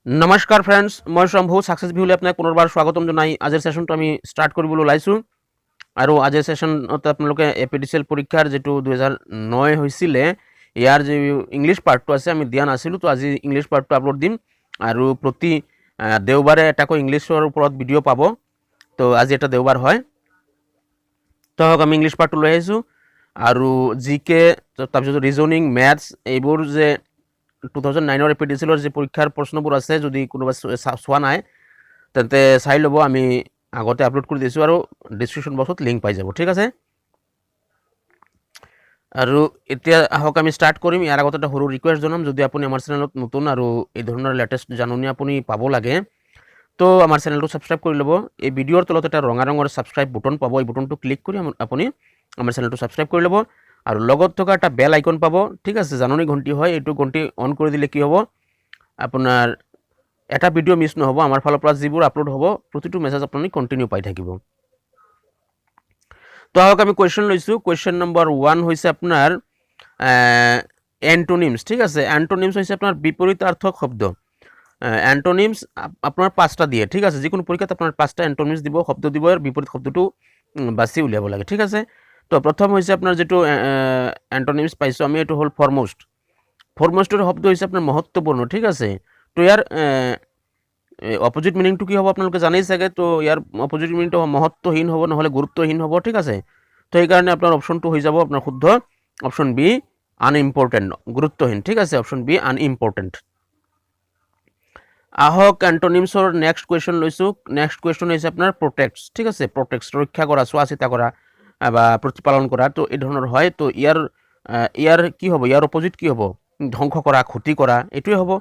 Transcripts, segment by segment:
নমস্কাৰ ফ্ৰেণ্ডছ, মই শম্ভু সাকসেছ ভিউলৈ আপোনাক পুনৰবাৰ স্বাগতম জনাই আজিৰ সেশনটো আমি ষ্টাৰ্ট কৰিবলৈ ওলাইছোঁ। আৰু আজিৰ সেশনত আপোনালোকে এপিডিচিএল পৰীক্ষাৰ যেটো 2009 হৈছিলে ইয়াৰ যে ইংলিছ পাৰ্টটো আছে আমি দিয়া নাছিলোঁ, তো আজি ইংলিছ পাৰ্টটো আপলোড দিম আৰু প্ৰতি দেওবাৰে এটাকৈ ইংলিছৰ ওপৰত ভিডিঅ' পাব। তো আজি এটা দেওবাৰ হয়, তো আমি ইংলিছ পাৰ্টটো লৈ আহিছোঁ আৰু জিকে তাৰপিছত ৰিজনিং মেথছ এইবোৰ যে 2009 এপিডিচিএলৰ যে পৰীক্ষাৰ প্ৰশ্নবোৰ আছে, যদি কোনোবা চোৱা নাই তেন্তে চাই ল'ব। আমি আগতে আপলোড কৰি দিছোঁ আৰু ডিছক্ৰিপশ্যন বক্সত লিংক পাই যাব, ঠিক আছে। আৰু এতিয়া আহক আমি ষ্টাৰ্ট কৰিম। ইয়াৰ আগতে এটা সৰু ৰিকুৱেষ্ট জনাম, যদি আপুনি আমাৰ চেনেলত নতুন আৰু এই ধৰণৰ লেটেষ্ট জাননী আপুনি পাব লাগে তো আমাৰ চেনেলটো ছাবস্ক্ৰাইব কৰি ল'ব। এই ভিডিঅ'ৰ তলত এটা ৰঙা ৰঙৰ ছাবস্ক্ৰাইব বুটন পাব, এই বুটনটো ক্লিক কৰি আপুনি আমাৰ চেনেলটো ছাবস্ক্ৰাইব কৰি ল'ব আৰু লগত থকা এটা বেল আইকন পাব, ঠিক আছে। জাননী ঘণ্টি হয়, এইটো ঘণ্টি অন কৰি দিলে কি হ'ব, আপোনাৰ এটা ভিডিঅ' মিছ নহ'ব। আমাৰ ফালৰ পৰা যিবোৰ আপলোড হ'ব প্ৰতিটো মেছেজ আপুনি কণ্টিনিউ পাই থাকিব। তো আহক আমি কুৱেশ্যন লৈছোঁ। কুৱেশ্যন নম্বৰ 1 হৈছে আপোনাৰ এণ্টনিমছ, ঠিক আছে। এণ্টনিমছ হৈছে আপোনাৰ বিপৰীতাৰ্থক শব্দ। এণ্টনিমছ আপোনাৰ 5টা দিয়ে, ঠিক আছে। যিকোনো পৰীক্ষাত আপোনাৰ 5টা এণ্টনিমছ দিব, শব্দ দিব, আৰু বিপৰীত শব্দটো বাছি উলিয়াব লাগে, ঠিক আছে। তো প্ৰথম হৈছে আপোনাৰ যেটো এণ্টনিমছ পাইছোঁ আমি, এইটো হ'ল ফৰমোষ্ট। ফৰমোষ্টৰ শব্দ হৈছে আপোনাৰ মহত্বপূৰ্ণ, ঠিক আছে। তো ইয়াৰ অপোজিট মিনিংটো কি হ'ব আপোনালোকে জানেই চাগে। তো ইয়াৰ অপোজিট মিনিংটো মহত্বহীন হ'ব, নহ'লে গুৰুত্বহীন হ'ব, ঠিক আছে। তো সেইকাৰণে আপোনাৰ অপশ্যনটো হৈ যাব আপোনাৰ শুদ্ধ, অপশ্যন বি আনইম্পৰ্টেণ্ট, গুৰুত্বহীন, ঠিক আছে। Option B unimportant. আহক এণ্টনিমছৰ নেক্সট কুৱেশ্যন লৈছোঁ। নেক্সট কুৱেশ্যন হৈছে আপোনাৰ প্ৰটেক্টছ, ঠিক আছে। প্ৰটেক্টছ ৰক্ষা কৰা, চোৱা চিতা কৰা বা প্ৰতিপালন কৰা, তো এই ধৰণৰ হয়। তো ইয়াৰ কি হ'ব, ইয়াৰ অপোজিট কি হ'ব, ধ্বংস কৰা, ক্ষতি কৰা, এইটোৱে হ'ব।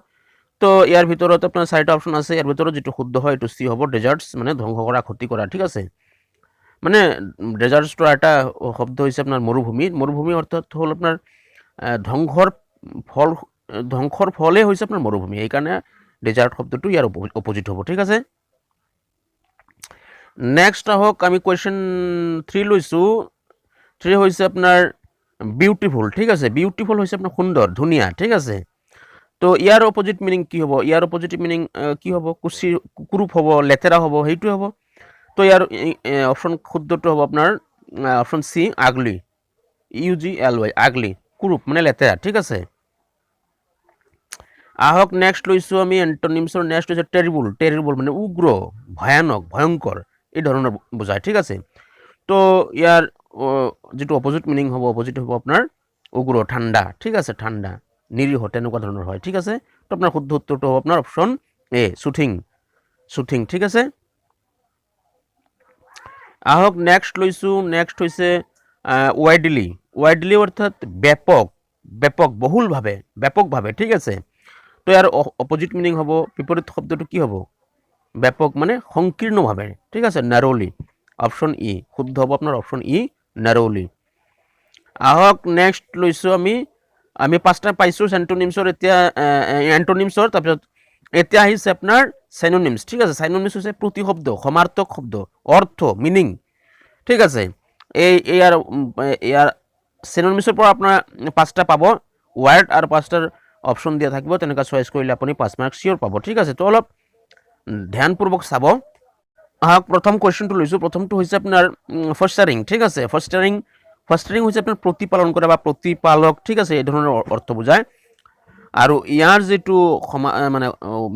তো ইয়াৰ ভিতৰত আপোনাৰ 4টা অপশ্যন আছে, ইয়াৰ ভিতৰত যেটো শুদ্ধ হয় এইটো চি হ'ব, ডেজাৰ্টছ, মানে ধ্বংস কৰা, ক্ষতি কৰা, ঠিক আছে। মানে ডেজাৰ্টছটো এটা শব্দ হৈছে আপোনাৰ মৰুভূমি। মৰুভূমি অৰ্থাৎ হ'ল আপোনাৰ ধ্বংসৰ ফলে হৈছে আপোনাৰ মৰুভূমি, সেইকাৰণে ডেজাৰ্ট শব্দটো ইয়াৰ অপোজিট হ'ব, ঠিক আছে। নেক্সট আহক আমি কুৱেশ্যন 3 লৈছোঁ। 3 হৈছে আপোনাৰ বিউটিফুল, ঠিক আছে। বিউটিফুল হৈছে আপোনাৰ সুন্দৰ, ধুনীয়া, ঠিক আছে। তো ইয়াৰ অপোজিট মিনিং কি হ'ব, ইয়াৰ অপোজিট মিনিং কি হ'ব, কুৰূপ হ'ব, লেতেৰা হ'ব, সেইটোৱে হ'ব। তো ইয়াৰ অপশ্যন শুদ্ধটো হ'ব আপোনাৰ অপশ্যন চি, আগলি, UGLY, আগলি, কুৰূপ মানে লেতেৰা, ঠিক আছে। আহক নেক্সট লৈছোঁ আমি এণ্টনিমছৰ নেক্সট হৈছে টেৰিবল। টেৰিবল মানে উগ্ৰ, ভয়ানক, ভয়ংকৰ, এই ধৰণৰ বুজায়, ঠিক আছে। তো ইয়াৰ যেটো অপোজিট মিনিং হ'ব, অপোজিট হ'ব আপোনাৰ উগ্ৰ, ঠাণ্ডা, ঠিক আছে, ঠাণ্ডা, নিৰীহ, তেনেকুৱা ধৰণৰ হয়, ঠিক আছে। তো আপোনাৰ শুদ্ধ উত্তৰটো হ'ব আপোনাৰ অপশ্যন এ, চুথিং, চুথিং, ঠিক আছে। আহক নেক্সট লৈছোঁ। নেক্সট হৈছে ৱাইডলি। ৱাইডলি অৰ্থাৎ ব্যাপক, ব্যাপক, বহুলভাৱে, ব্যাপকভাৱে, ঠিক আছে। তো ইয়াৰ অপোজিট মিনিং হ'ব, বিপৰীত শব্দটো কি হ'ব, ব্যাপক মানে সংকীৰ্ণভাৱে, ঠিক আছে, নাৰলি, অপশ্যন ই, শুদ্ধ হ'ব আপোনাৰ অপশ্যন ই, নাৰলি। আহক নেক্সট লৈছোঁ আমি 5টা পাইছোঁ এণ্টনিমছৰ। এতিয়া এণ্টনিমছৰ, তাৰপিছত এতিয়া আহিছে আপোনাৰ চাইনোনিমছ, ঠিক আছে। চাইনোনিমছ হৈছে প্ৰতিশব্দ, সমাৰ্থক শব্দ, অৰ্থ, মিনিং, ঠিক আছে। ইয়াৰ চিনোনিমছৰ পৰা আপোনাৰ 5টা পাব ৱাৰ্ড আৰু 5টাৰ অপশ্যন দিয়া থাকিব, তেনেকুৱা চইচ কৰিলে আপুনি 5 মাৰ্ক চিয়'ৰ পাব, ঠিক আছে। তো অলপ ধ্যানপূৰ্বক চাব। আহক প্ৰথম কুৱেশ্যনটো লৈছোঁ। প্ৰথমটো হৈছে আপোনাৰ ফষ্টাৰিং, ঠিক আছে। ফষ্টাৰিং হৈছে আপোনাৰ প্ৰতিপালন কৰা বা প্ৰতিপালক, ঠিক আছে, এই ধৰণৰ অৰ্থ বুজায়। আৰু ইয়াৰ যেটো মানে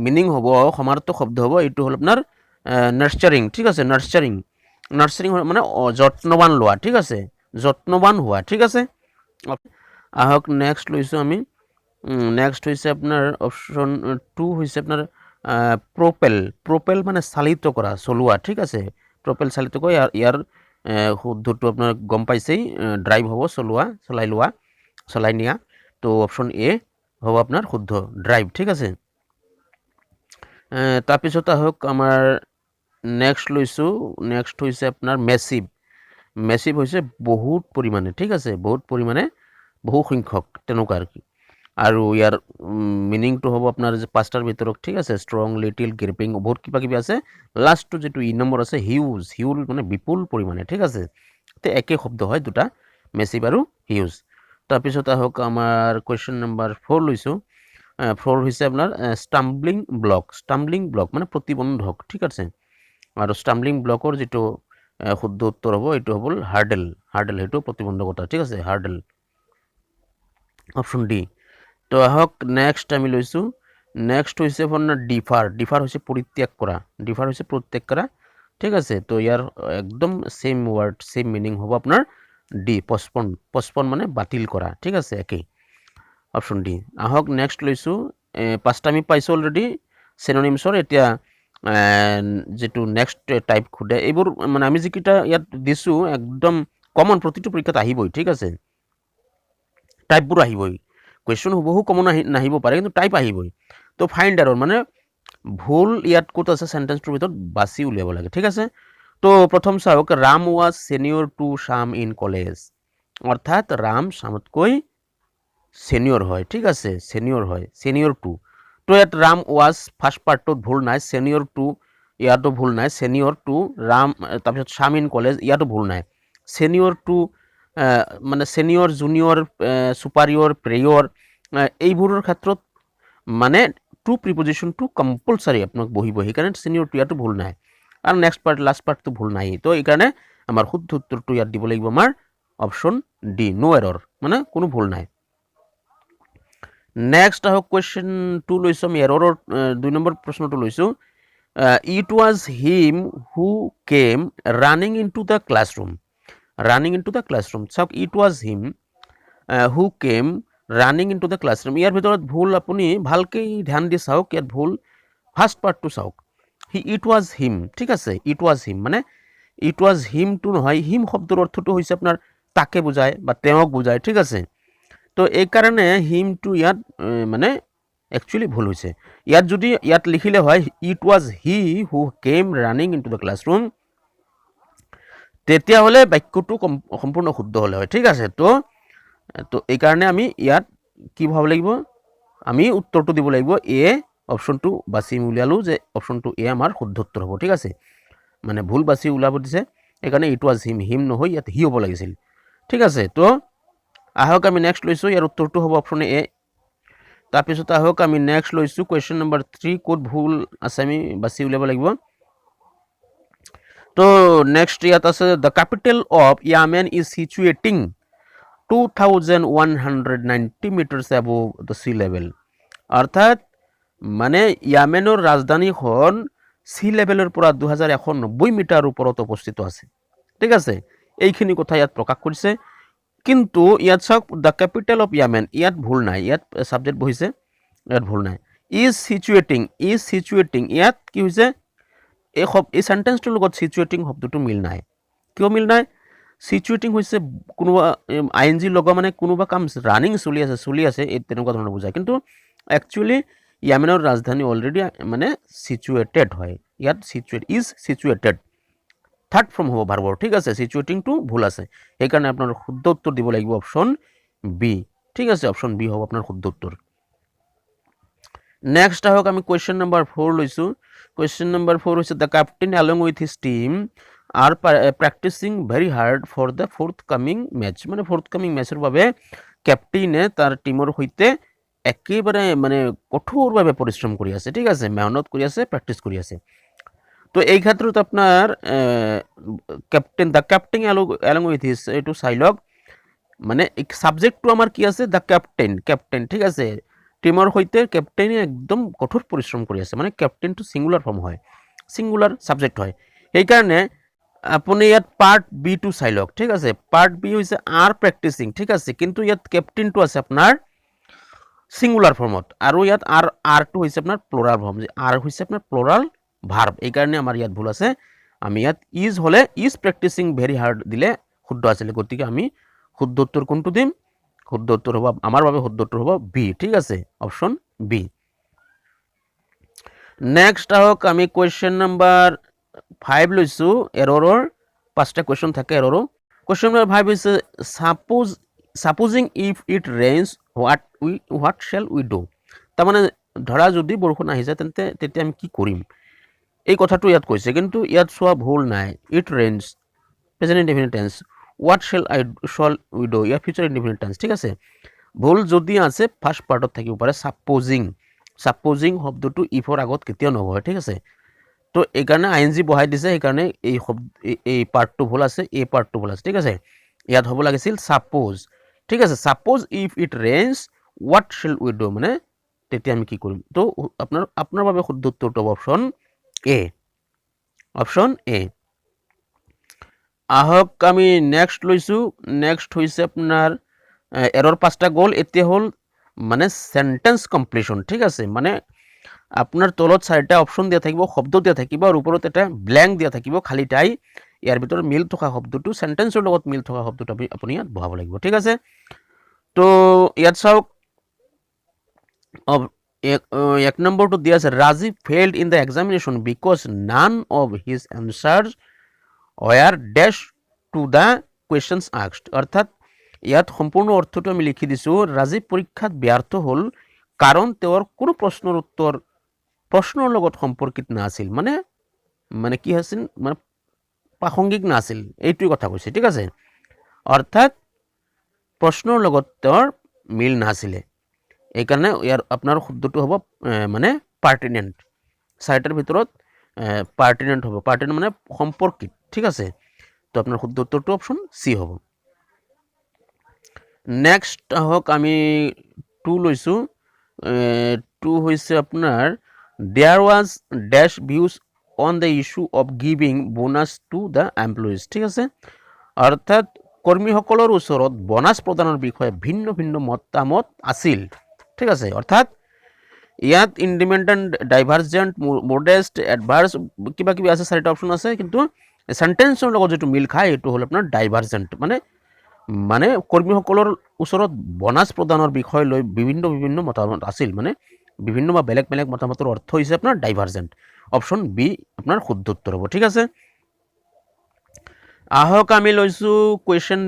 মিনিং হ'ব, সমাৰ্থক শব্দ হ'ব, এইটো হ'ল আপোনাৰ নাৰ্চাৰিং, ঠিক আছে। নাৰ্চাৰিং মানে যত্নৱান লোৱা, ঠিক আছে, যত্নৱান হোৱা, ঠিক আছে। আহক নেক্সট লৈছোঁ আমি। নেক্সট হৈছে আপোনাৰ অপশ্যন 2 হৈছে আপোনাৰ প্ৰপেল। প্ৰপেল মানে চালিত কৰা, চলোৱা, ঠিক আছে। প্ৰপেল চালিত কৰা, ইয়াৰ শুদ্ধটো আপোনাৰ গম পাইছেই, ড্ৰাইভ হ'ব, চলোৱা, চলাই নিয়া। তো অপশ্যন এ হ'ব আপোনাৰ শুদ্ধ, ড্ৰাইভ, ঠিক আছে। তাৰপিছত আহক আমাৰ নেক্সট লৈছোঁ। নেক্সট হৈছে আপোনাৰ মেচিভ। মেচিভ হৈছে বহুত পৰিমাণে, ঠিক আছে, বহুত পৰিমাণে, বহু সংখ্যক, তেনেকুৱা আৰু কি। আৰু ইয়াৰ মিনিংটো হ'ব আপোনাৰ 5টাৰ ভিতৰত, ঠিক আছে, ষ্ট্ৰং, লিটিল, গ্ৰিপিং, বহুত কিবা কিবি আছে। লাষ্টটো যেটো ই নম্বৰ আছে, হিউজ, হিউজ মানে বিপুল পৰিমাণে, ঠিক আছে। তো একে শব্দ হয় দুটা, মেচিভ আৰু হিউজ। তাৰপিছত আহক আমাৰ কুৱেশ্যন নম্বৰ 4 লৈছোঁ। ফ'ৰ হৈছে আপোনাৰ ষ্টাম্বলিং ব্লক মানে প্ৰতিবন্ধক, ঠিক আছে। আৰু ষ্টাম্বলিং ব্লকৰ যিটো শুদ্ধ উত্তৰ হ'ব এইটো হ'ব হাৰ্ডেল সেইটো প্ৰতিবন্ধকতা, ঠিক আছে, হাৰ্ডেল, অপশ্যন ডি। তো আহক নেক্সট আমি লৈছোঁ, নেক্সট হৈছে আপোনাৰ ডিফাৰ হৈছে পৰিত্যাগ কৰা, ঠিক আছে। তো ইয়াৰ একদম সেম ৱৰ্ড সেম মিনিং হ'ব আপোনাৰ ডি, পচপন মানে বাতিল কৰা, ঠিক আছে, একেই, অপশ্যন ডি। আহক নেক্সট লৈছোঁ, পাঁচটা আমি পাইছোঁ অলৰেডি চিনোনিমছৰ। এতিয়া যেটো নেক্সট টাইপ খুদে এইবোৰ মানে আমি যিকেইটা ইয়াত দিছোঁ একদম কমন, প্ৰতিটো পৰীক্ষাত আহিবই, ঠিক আছে, টাইপবোৰ আহিবই, কুৱেশ্যন হুবহু কমন নাহিব পাৰে কিন্তু টাইপ আহিবই। তো ফাইণ্ড এৰৰ মানে ভুল ইয়াত ক'ত আছে চেণ্টেন্সটোৰ ভিতৰত বাছি উলিয়াব লাগে, ঠিক আছে। তো প্ৰথম চাওক, Ram was senior to Shyam in college, অৰ্থাৎ ৰাম শ্যামতকৈ ছিনিয়ৰ হয়, ঠিক আছে, ছিনিয়ৰ টু। তো ইয়াত ৰাম ৱাজ ফাৰ্ষ্ট পাৰ্টটোত ভুল নাই, ছিনিয়ৰ টু ইয়াতো ভুল নাই, ছিনিয়ৰ টু ৰাম, তাৰপিছত শ্যাম ইন কলেজ ইয়াতো ভুল নাই। ছিনিয়ৰ টু মানে ছিনিয়ৰ, জুনিয়ৰ, ছুপাৰিয়ৰ, প্ৰেয়ৰ এইবোৰৰ ক্ষেত্ৰত মানে টু প্ৰিপজিশ্যনটো কম্পালচাৰী আপোনাক বহিব, সেইকাৰণে ছিনিয়ৰ টু ইয়াতো ভুল নাই। আৰু নেক্সট পাৰ্ট লাষ্ট পাৰ্টটো ভুল নাই। তো এইকাৰণে আমাৰ শুদ্ধ উত্তৰটো ইয়াত দিব লাগিব আমাৰ অপশ্যন ডি, নো এৰৰ, মানে কোনো ভুল নাই। নেক্সট আহক কুৱেশ্যন টু লৈছোঁ আমি, এৰৰৰ 2 নম্বৰ প্ৰশ্নটো লৈছোঁ। It was him who came running into the classroom, চাওক, it was him who came running into the classroom, ইয়াৰ ভিতৰত ভুল আপুনি ভালকৈ ধ্যান দি চাওক, ইয়াত ভুল ফাৰ্ষ্ট পাৰ্টটো চাওক, ইট ৱাজ হিম, ঠিক আছে, ইট ৱাজ হিম মানে ইট ৱাজ হিমটো নহয়, হিম শব্দৰ অৰ্থটো হৈছে আপোনাৰ তাকে বুজায় বা তেওঁক বুজায়, ঠিক আছে। তো এইকাৰণে হিমটো ইয়াত মানে একচুৱেলি ভুল হৈছে। ইয়াত যদি ইয়াত লিখিলে হয় it was he who came running into the classroom, তেতিয়াহ'লে বাক্যটো সম্পূৰ্ণ শুদ্ধ হ'লে হয়, ঠিক আছে। তো এইকাৰণে আমি ইয়াত কি ভাব লাগিব, আমি উত্তৰটো দিব লাগিব এ, অপশ্যনটো বাছি উলিয়ালোঁ যে অপশ্যনটো এ আমাৰ শুদ্ধ উত্তৰ হ'ব, ঠিক আছে, মানে ভুল বাছি ওলাব দিছে, সেইকাৰণে ইট ৱাজ হিম নহয়, ইয়াত হি হ'ব লাগিছিল, ঠিক আছে। তো আহক আমি নেক্সট লৈছোঁ, ইয়াৰ উত্তৰটো হ'ব অপশ্যন এ। তাৰপিছত আহক আমি নেক্সট লৈছোঁ কুৱেশ্যন নম্বৰ 3, ক'ত ভুল আছে আমি বাছি উলিয়াব লাগিব। তো নেক্সট ইয়াত আছে, the capital of Yemen is situating 2190 metres above the sea level, অৰ্থাৎ মানে য়ামেনৰ ৰাজধানীখন সি লেভেলৰ পৰা 2190 মিটাৰ ওপৰত অৱস্থিত আছে, ঠিক আছে, এইখিনি কথা ইয়াত প্ৰকাশ কৰিছে। কিন্তু ইয়াত চাওক, দ্য কেপিটেল অফ য়ামেন, ইয়াত ভুল নাই, ইয়াত ছাবজেক্ট বহিছে, ইয়াত ভুল নাই। ইজ সিচুৱেটিং, ইয়াত কি হৈছে, এই চেণ্টেন্সটোৰ লগত সিচুৱেটিং শব্দটো মিল নাই। কিয় মিল নাই? সিচুৱেটিং হৈছে কোনোবা ING লগা মানে কোনোবা কাম ৰানিং চলি আছে এই তেনেকুৱা ধৰণৰ বুজায়, কিন্তু একচুৱেলি য়ামেনৰ ৰাজধানী অলৰেডি মানে সিচুৱেটেড হয়, ইয়াত ইজ সিচুৱেটেড থাৰ্ড ফৰ্ম হ'ব ভাৰ্বৰ, ঠিক আছে, সিচুৱেটিংটো ভুল আছে, সেইকাৰণে আপোনাৰ শুদ্ধ উত্তৰ দিব লাগিব অপশ্যন বি, ঠিক আছে, অপশ্যন বি হ'ব আপোনাৰ শুদ্ধ উত্তৰ। নেক্সট আহক আমি কুৱেশ্যন নম্বৰ 4 লৈছোঁ। কুৱেশ্যন নম্বৰ 4 হৈছে, the captain along with his team are practising very hard for the forthcoming match, মানে ফ'ৰ্থ কামিং মেচৰ বাবে কেপ্টেইনে তাৰ টিমৰ সৈতে একেবাৰে মানে কঠোৰভাৱে পৰিশ্ৰম কৰি আছে, ঠিক আছে, মেহনত কৰি আছে, প্ৰেক্টিচ কৰি আছে। তো এই ক্ষেত্ৰত আপোনাৰ the captain along with his, এইটো চাই লওক, মানে ছাবজেক্টটো আমাৰ কি আছে, দ্য কেপ্টেইন, ঠিক আছে, টিমৰ সৈতে কেপ্টেইনে একদম কঠোৰ পৰিশ্ৰম কৰি আছে, মানে কেপ্টেইনটো ছিংগুলাৰ ফৰ্ম হয়, ছিংগুলাৰ ছাবজেক্ট হয়, সেইকাৰণে আপুনি ইয়াত পাৰ্ট বিটো চাই লওক, ঠিক আছে, পাৰ্ট বি হৈছে আৰ প্ৰেক্টিচিং, ঠিক আছে, কিন্তু ইয়াত কেপ্টেইনটো আছে আপোনাৰ ছিংগুলাৰ ফৰ্মত, আৰু ইয়াত আৰটো হৈছে আপোনাৰ প্লুৰাল ফৰ্ম, আৰ হৈছে আপোনাৰ প্লুৰাল ভাৰ্ব, এইকাৰণে আমাৰ ইয়াত ভুল আছে। আমি ইয়াত ইজ হ'লে ইজ প্ৰেক্টিচিং ভেৰি হাৰ্ড দিলে শুদ্ধ আছিলে, গতিকে আমি শুদ্ধ উত্তৰ কোনটো দিম, শুদ্ধ উত্তৰ হ'ব আমাৰ বাবে শুদ্ধ উত্তৰ হ'ব বি, ঠিক আছে, অপশ্যন বি। নেক্সট আহক আমি কুৱেশ্যন নম্বৰ 5 লৈছোঁ, এৰৰৰ 5টা কুৱেশ্যন থাকে এৰৰো। কুৱেশ্যন নম্বৰ 5 হৈছে, supposing if it rains what shall we do, তাৰমানে ধৰা যদি বৰষুণ আহি যায় তেতিয়া আমি কি কৰিম, এই কথাটো ইয়াত কৈছে, কিন্তু ইয়াত চোৱা ভুল নাই, it rains present indefinite tense, what shall we do year future indefinite tense, ঠিক আছে। ভুল যদি আছে ফাৰ্ষ্ট পাৰ্টত থাকিব পাৰে ছাপ'জিং শব্দটো ইফৰ আগত কেতিয়াও নবহে ঠিক আছে তো এইকাৰণে ING বহাই দিছে সেইকাৰণে এই পাৰ্টটো ভুল আছে এই পাৰ্টটো ভুল আছে ঠিক আছে ইয়াত হ'ব লাগিছিল ছাপ'জ ঠিক আছে suppose if it rains what shall we do মানে তেতিয়া আমি কি কৰিম তো আপোনাৰ বাবে শুদ্ধ উত্তৰটো হ'ব অপশ্যন এ আহক আমি নেক্সট লৈছোঁ নেক্সট হৈছে আপোনাৰ এৰৰ 5টা গ'ল এতিয়া হ'ল মানে সেন্টেন্স কমপ্লিশন ঠিক আছে মানে আপোনাৰ তলত 4টা অপশ্যন দিয়া থাকিব শব্দ দিয়া থাকিব আৰু ওপৰত এটা ব্ল্যাঙ্ক দিয়া থাকিব খালি ঠাই ইয়াৰ ভিতৰত মিল থকা শব্দটো সেন্টেন্সৰ লগত মিল থকা শব্দটো আপুনি ইয়াত বহাব লাগিব ঠিক আছে তো ইয়াত চাওক এক নম্বৰটো দিয়া আছে Rajiv failed in the examination because none of his answers were dash to the questions asked অৰ্থাৎ ইয়াত সম্পূৰ্ণ অৰ্থটো আমি লিখি দিছোঁ ৰাজীৱ পৰীক্ষাত ব্যৰ্থ হ'ল কাৰণ তেওঁৰ কোনো প্ৰশ্নৰ লগত সম্পৰ্কিত নাছিল মানে কি আছিল মানে প্ৰাসংগিক নাছিল এইটোই কথা কৈছে ঠিক আছে অৰ্থাৎ প্ৰশ্নৰ লগত তেওঁৰ মিল নাছিলে এইকাৰণে ইয়াৰ আপোনাৰ শুদ্ধটো হ'ব মানে পাৰ্টিনেণ্ট 4টাৰ ভিতৰত পাৰ্টিনেণ্ট হ'ব পাৰ্টিনেণ্ট মানে সম্পৰ্কিত ঠিক আছে তো আপোনাৰ শুদ্ধ উত্তৰটো অপশ্যন সি হ'ব নেক্সট আহক আমি 2 লৈছোঁ 2 হৈছে আপোনাৰ there was this views on the issue of giving bonus to the employees ঠিক আছে অৰ্থাৎ কৰ্মীসকলৰ ওচৰত বোনাছ প্ৰদানৰ বিষয়ে ভিন্ন ভিন্ন মতামত আছিল ঠিক আছে অৰ্থাৎ ইয়াত ইণ্ডিপেণ্ডেণ্ট ডাইভাৰ্জেণ্ট মডেষ্ট এডভাৰ্ছ কিবা কিবি আছে 4টা অপশ্যন আছে কিন্তু সেন্টেন্সৰ লগত যেটো মিল খায় এইটো হ'ল আপোনাৰ ডাইভাৰ্জেণ্ট মানে কৰ্মীসকলৰ ওচৰত বোনাছ প্ৰদানৰ বিষয় লৈ বিভিন্ন মতামত আছিল মানে বিভিন্ন বা বেলেগ মতামতৰ অৰ্থ হৈছে আপোনাৰ ডাইভাৰ্জেণ্ট অপশ্যন বি আপোনাৰ শুদ্ধ উত্তৰ হ'ব ঠিক আছে আহক আমি লৈছোঁ কুৱেশ্যন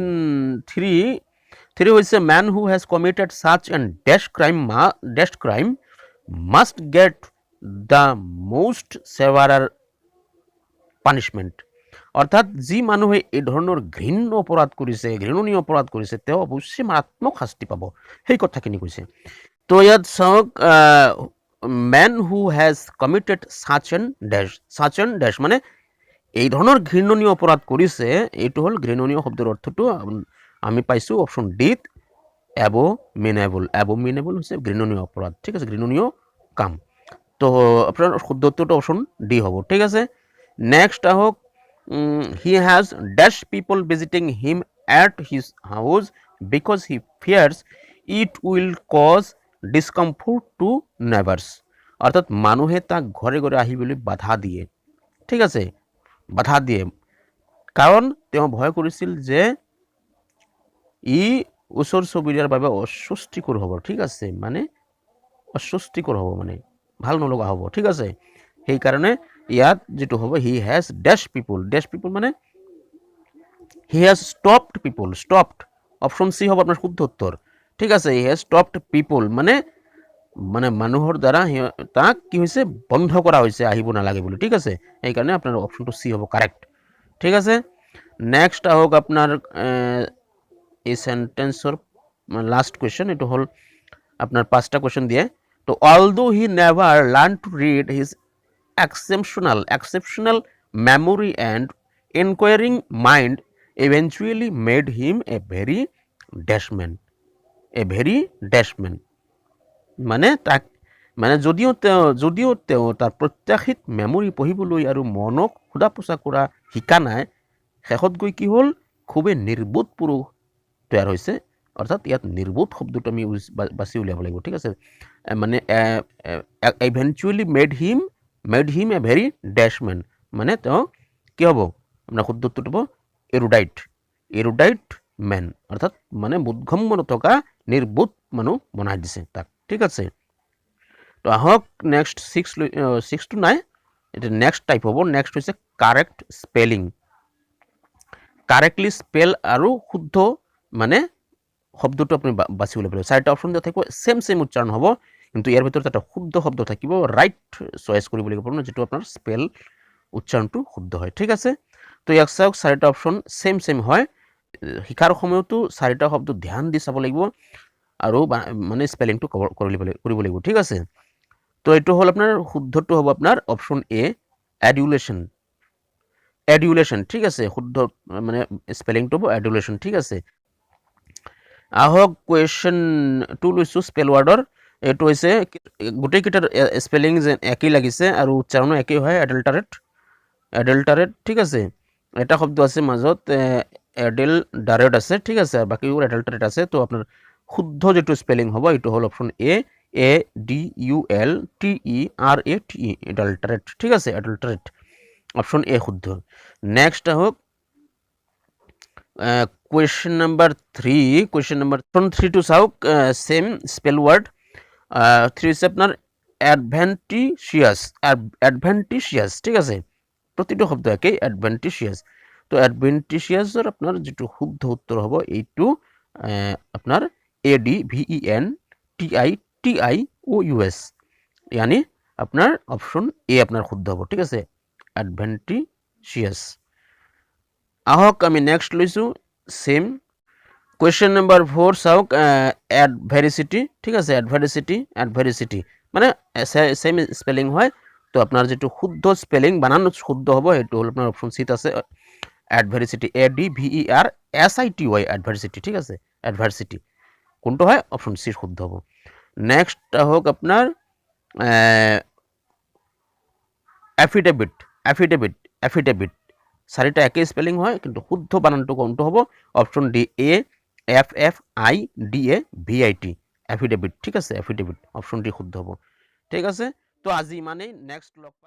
3 হৈছে man who has committed such and this crime must get the most severe punishment অৰ্থাৎ যি মানুহে এই ধৰণৰ ঘৃণনীয় অপৰাধ কৰিছে তেওঁ অৱশ্যেই মাৰাত্মক শাস্তি পাব সেই কথাখিনি কৈছে তো ইয়াত চাওক man who has committed such and ডেছ মানে এই ধৰণৰ ঘৃণনীয় অপৰাধ কৰিছে এইটো হ'ল ঘৃণনীয় শব্দৰ অৰ্থটো আমি পাইছোঁ অপশ্যন ডিত abominable হৈছে ঘৃণনীয় অপৰাধ ঠিক আছে ঘৃণনীয় কাম তো আপোনাৰ শুদ্ধ উত্তৰটো অপশ্যন ডি হ'ব ঠিক আছে নেক্সট আহক he has dash people visiting him at his house because he fears it will cause discomfort to neighbours অৰ্থাৎ মানুহে তাক ঘৰে আহিবলৈ বাধা দিয়ে ঠিক আছে বাধা দিয়ে কাৰণ তেওঁ ভয় কৰিছিল যে ই ওচৰ চুবুৰীয়াৰ বাবে অস্বস্তিকৰ হ'ব ঠিক আছে মানে অস্বস্তিকৰ হ'ব মানে ভাল নলগা হ'ব ঠিক আছে সেইকাৰণে ইয়াত যেটো হ'ব হি হ্যাজ ড্যাশ পিপল মানে হি হ্যাজ স্টপড অপশ্যন সি হ'ব আপোনাৰ শুদ্ধ উত্তৰ ঠিক আছে হি হ্যাজ স্টপড পিপল মানে মানুহৰ দ্বাৰা তাক কি হৈছে বন্ধ কৰা হৈছে আহিব নালাগে বুলি ঠিক আছে সেইকাৰণে আপোনাৰ অপশ্যনটো সি হ'ব কাৰেক্ট ঠিক আছে নেক্সট আহক আপোনাৰ এই সেন্টেন্সৰ লাষ্ট কুৱেশ্যন এইটো হ'ল আপোনাৰ 5টা কুৱেশ্যন দিয়ে তো although he never learned to read his exceptional memory and inquiring mind eventually made him a very dash man মানে যদিও তেওঁ তাৰ প্ৰত্যাশিত মেমৰি পঢ়িবলৈ আৰু মনক খুদা পোছা কৰা শিকা নাই শেষত গৈ কি হ'ল খুবেই নিৰ্বোধ পুৰুষ তৈয়াৰ হৈছে অৰ্থাৎ ইয়াত নিৰ্বোধ শব্দটো আমি বাছি উলিয়াব লাগিব ঠিক আছে মানে eventually made him a very dash man মানে তেওঁ কি হ'ব আপোনাৰ শুদ্ধ উত্তৰটো হ'ব erudite man অৰ্থাৎ মানে বোধগম্য নথকা নিৰ্বোধ মানুহ বনাই দিছে তাক ঠিক আছে তো আহক নেক্সট 6 to 9 এটা নেক্সট টাইপ হ'ব নেক্সট হৈছে কাৰেক্ট স্পেলিং কাৰেক্টলি স্পেল আৰু শুদ্ধ মানে শব্দটো আপুনি বাছি উলিয়াব লাগিব 4টা অপশ্যন দিয়া থাকিব সেম উচ্চাৰণ হ'ব কিন্তু ইয়াৰ ভিতৰত এটা শুদ্ধ শব্দ থাকিব ৰাইট চয়েস কৰিব লাগিব যেটো আপোনাৰ স্পেল উচ্চাৰণটো শুদ্ধ হয় ঠিক আছে তো ইয়াক চাওক 4টা অপশ্যন সেম হয় শিকাৰ সময়তো 4টা শব্দ ধ্যান দি চাব লাগিব আৰু মানে স্পেলিংটো কৰিব লাগিব ঠিক আছে তো এইটো হ'ল আপোনাৰ শুদ্ধটো হ'ব আপোনাৰ অপশ্যন এ এডুলেশ্যন এডুলেশ্যন ঠিক আছে শুদ্ধ মানে স্পেলিংটো হ'ব এডুলেশ্যন ঠিক আছে আহক কুৱেশ্যন 2 লৈছোঁ স্পেল ৱাৰ্ডৰ এইটো হৈছে গোটেইকেইটাৰ স্পেলিং যেন একেই লাগিছে আৰু উচ্চাৰণো একেই হয় এডাল্টাৰেট ঠিক আছে এটা শব্দ আছে মাজত এডাল্টাৰেট আছে ঠিক আছে আৰু বাকীবোৰ এডাল্টাৰেট আছে তো আপোনাৰ শুদ্ধ যেটো স্পেলিং হ'ব এইটো হ'ল অপশ্যন ADULTERATE এডাল্টাৰেট ঠিক আছে এডাল্টাৰেট অপশ্যন এ শুদ্ধ নেক্সট আহক question number 3 question number 3 to চাওক সেম স্পেল ওয়ার্ড 3 হচ্ছে আপনার অ্যাডভেন্টিশিয়াস ঠিক আছে প্রতিটো শব্দ একেই অ্যাডভেন্টিশিয়াস তো অ্যাডভেন্টিশিয়াসৰ আপনার যেটো শুদ্ধ উত্তর হ'ব এইটো আপনার ADVENTITIOUS यानी আপনার অপশন এ আপনার শুদ্ধ হ'ব ঠিক আছে অ্যাডভেন্টিশিয়াস আহক আমি নেক্সট লৈছোঁ সেম কুৱেশ্যন নম্বৰ 4 চাওক এডভাৰিচিটি ঠিক আছে এডভাৰিচিটি মানে সেম স্পেলিং হয় তো আপোনাৰ যেটো শুদ্ধ স্পেলিং বানান শুদ্ধ হ'ব সেইটো হ'ল আপোনাৰ অপশ্যন চিত আছে এডভাৰিচিটি ADVERSITY এডভাৰিচিটি ঠিক আছে এডভাৰিচিটি কোনটো হয় অপশ্যন সি শুদ্ধ হ'ব নেক্সট আহক আপোনাৰ এফিডেভিট চাৰিটা একেই স্পেলিং হয় কিন্তু শুদ্ধ বানানটো কোনটো হ'ব অপশ্যন ডি AFFIDAVIT এফিডেভিট ঠিক আছে এফিডেভিট অপশ্যন ডি শুদ্ধ হ'ব ঠিক আছে তো আজি ইমানেই নেক্সট লগ